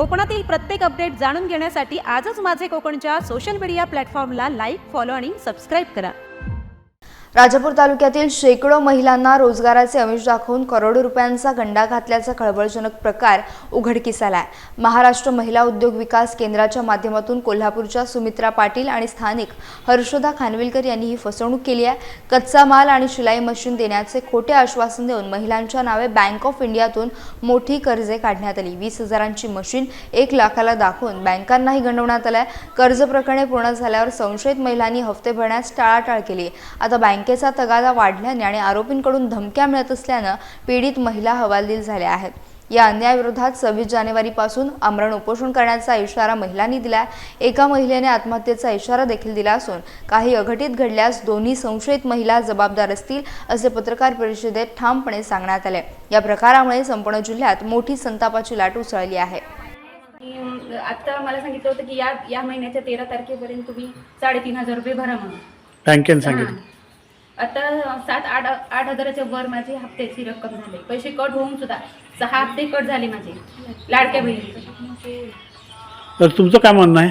कोकणातील प्रत्येक अपडेट जाणून घेण्यासाठी आजच माझे कोकणच्या सोशल मीडिया प्लॅटफॉर्मला लाईक, फॉलो आणि सबस्क्राईब करा। राजापूर तालुक्यातील शेकडो महिलांना रोजगाराचे आमिष दाखवून करोडो रुपयांचा गंडा घातल्याचा खळबळजनक प्रकार उघडकीस आलाय। महाराष्ट्र महिला उद्योग विकास केंद्राच्या माध्यमातून कोल्हापूरच्या सुमित्रा पाटील आणि स्थानिक हर्षदा खानविलकर यांनी ही फसवणूक केली आहे। कच्चा माल आणि शिलाई मशीन देण्याचे खोटे आश्वासन देऊन महिलांच्या नावे बँक ऑफ इंडियातून मोठी कर्जे काढण्यात आली। 20,000ची मशीन 1 लाखाला दाखवून बँकांनाही गंडवण्यात आलाय। कर्ज प्रकरणे पूर्ण झाल्यावर संशयित महिलांनी हप्ते भरण्यास टाळाटाळ केली। आता बँकेचा तगादा वाढल्याने आणि आरोपींकडून धमक्या मिळत असल्याने पीडित महिला हवालदिल झाल्या आहेत। या अन्यायाविरोधात 26 जानेवारीपासून आमरण उपोषण करण्याचा इशारा महिलांनी दिला। एका महिलेने आत्महत्येचा इशारा देखील दिला असून काही अघटित घडल्यास दोन्ही संशयित महिला जबाबदार असतील असे पत्रकार परिषदेत ठामपणे सांगण्यात आले। या प्रकारामुळे संपूर्ण जिल्ह्यात मोठी संतापाची लाट उसळली आहे। आता मला सांगितलं होतं की या महिन्याच्या 13 तारखेपर्यंत तुम्ही 3,500 रुपये भरा म्हणून बँकेने सांगितलं। आता 7-8 हजाराच्या वर माझी हप्त्याची रक्कम झाली। पैसे कट होऊन सुद्धा 6 हप्ते कट झाले माझे लाडक्या बहिणीचे। तर तुमचं काय म्हणणं आहे?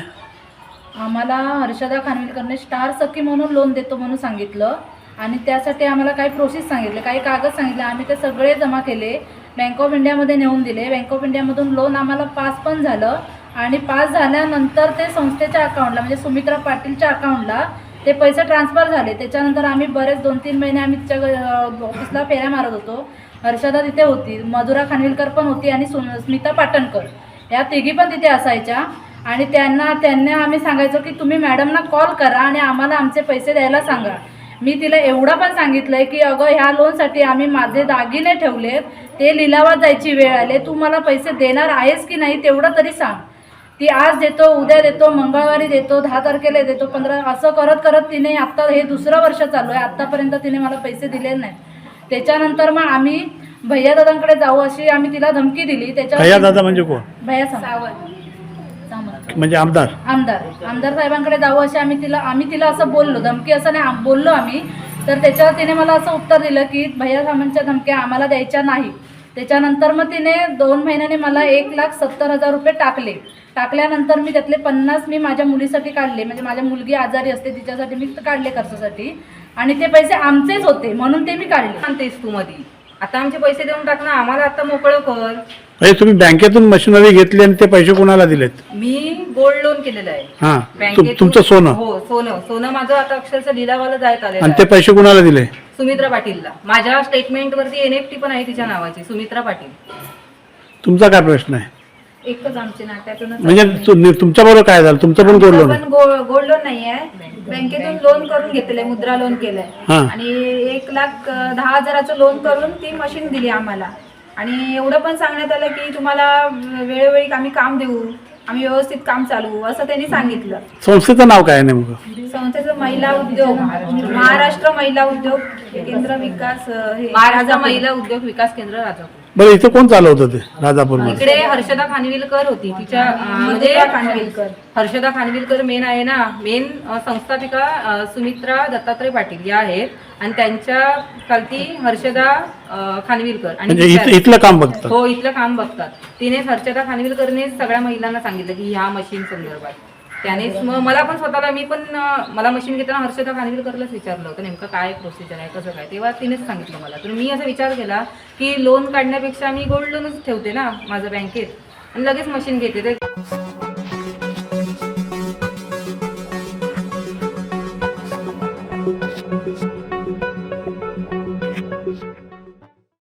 आम्हाला हर्षदा खानविलकरने स्टार सखी म्हणून लोन देतो म्हणून सांगितलं आणि त्यासाठी आम्हाला काही प्रोसेस सांगितले, काही कागद सांगितले। आम्ही ते सगळे जमा केले, बँक ऑफ इंडियामध्ये नेऊन दिले। बँक ऑफ इंडियामधून लोन आम्हाला पास पण झालं आणि पास झाल्यानंतर ते संस्थेच्या अकाउंटला म्हणजे सुमित्रा पाटीलच्या अकाउंटला ते पैसे ट्रान्सफर झाले। त्याच्यानंतर आम्ही बरेच 2-3 महिने आम्ही तिच्या ऑफिसला फेऱ्या मारत होतो। हर्षदा तिथे होती, मधुरा खानविलकर पण होती आणि स्मिता पाटणकर या तिघी पण तिथे असायच्या। आणि त्यांना आम्ही सांगायचो की तुम्ही मॅडमना कॉल करा आणि आम्हाला आमचे पैसे द्यायला सांगा। मी तिला एवढं पण सांगितलंय की अगं ह्या लोनसाठी आम्ही माझे दागिने ठेवलेत, ते लिलावात जायची वेळ आली, तू मला पैसे देणार आहेस की नाही तेवढं तरी सांग। ती आज देतो, उद्या देतो, मंगळवारी देतो, 10 तारखेला देतो, 15 असं करत करत तिने आता हे 2रं वर्ष चालू आहे, आत्तापर्यंत तिने मला पैसे दिलेले नाहीत। त्याच्यानंतर मग आम्ही भैया दादांकडे जाऊ अशी आम्ही तिला धमकी दिली। भैया दादा म्हणजे कोण? भैया सावंत म्हणजे आमदार साहेबांकडे जाऊ अशी आम्ही तिला असं बोललो, धमकी असं नाही बोललो आम्ही। तर त्याच्यावर तिने मला असं उत्तर दिलं की भैया सावंतच्या धमक्या आम्हाला द्यायच्या नाही। त्याच्यानंतर मग तिने 2 महिन्याने मला 1,70,000 रुपये टाकल्यानंतर मी त्यातले 50 मी माझ्या मुलीसाठी काढले, म्हणजे माझ्या मुलगी आजारी असते तिच्यासाठी मी काढले खर्चासाठी आणि ते पैसे आमचेच होते म्हणून ते मी काढले। सांगतेस तू मध्ये आता आमचे पैसे देऊन टाक ना, आम्हाला आता मोकळं कर। म्हणजे तुम्ही बँकेतून मशिनरी घेतली आणि ते पैसे कोणाला दिलेत? मी गोल्ड लोन केलेलं आहे। हां, बँकेतून तुमचं सोनं? हो, सोनं माझं आता अक्षरशः लिलावाला जायत आलेलं आणि ते पैसे कोणाला दिले? सुमित्रा पाटीलला। माझ्या स्टेटमेंट वरती NFT पण आहे तिच्या नावाची, सुमित्रा पाटील। तुमचा काय प्रश्न आहे? एकच आमचे नाट्यातून म्हणजे तुमच्या बरोबर काय झालं? तुमचं पण गोल्ड लोन? गोल्ड लोन नाही आहे, बँकेतून लोन करून घेतलंय, मुद्रा लोन केलंय आणि 1,10,000चं लोन करून ती मशीन दिली आम्हाला। आणि एवढं पण सांगण्यात आलं की तुम्हाला वेळोवेळी आम्ही काम देऊ, आम्ही व्यवस्थित काम चालवू असं त्यांनी सांगितलं। संस्थेचं नाव काय नेमकं? संस्थेचं महिला उद्योग, महाराष्ट्र महिला उद्योग केंद्र विकास, महाराष्ट्र महिला उद्योग विकास केंद्र राजापूर। बरं, इथे कोण चालवतं ते राजापूर? इकडे हर्षदा खानविलकर होती, तिच्या म्हणजे हर्षदा खानविलकर मेन आहे ना, मेन संस्थापिका सुमित्रा दत्तात्रय पाटील या आहेत आणि त्यांच्या खालती हर्षदा खानविलकर आणि इथलं काम बघतात। हो, इथलं काम बघतात। तिने हर्षदा खानविलकरने सगळ्या महिलांना सांगितलं की ह्या मशीन संदर्भात त्यानेच मग मला पण स्वतःला मला मशीन घेताना हर्षदा खानविलकरलाच विचारलं होतं नेमकं काय प्रोसिजर आहे, कसं काय, तेव्हा तिनेच सांगितलं मला। तर मी असा विचार केला की लोन काढण्यापेक्षा मी गोल्ड लोनच ठेवते ना माझं बँकेत आणि लगेच मशीन घेते ते।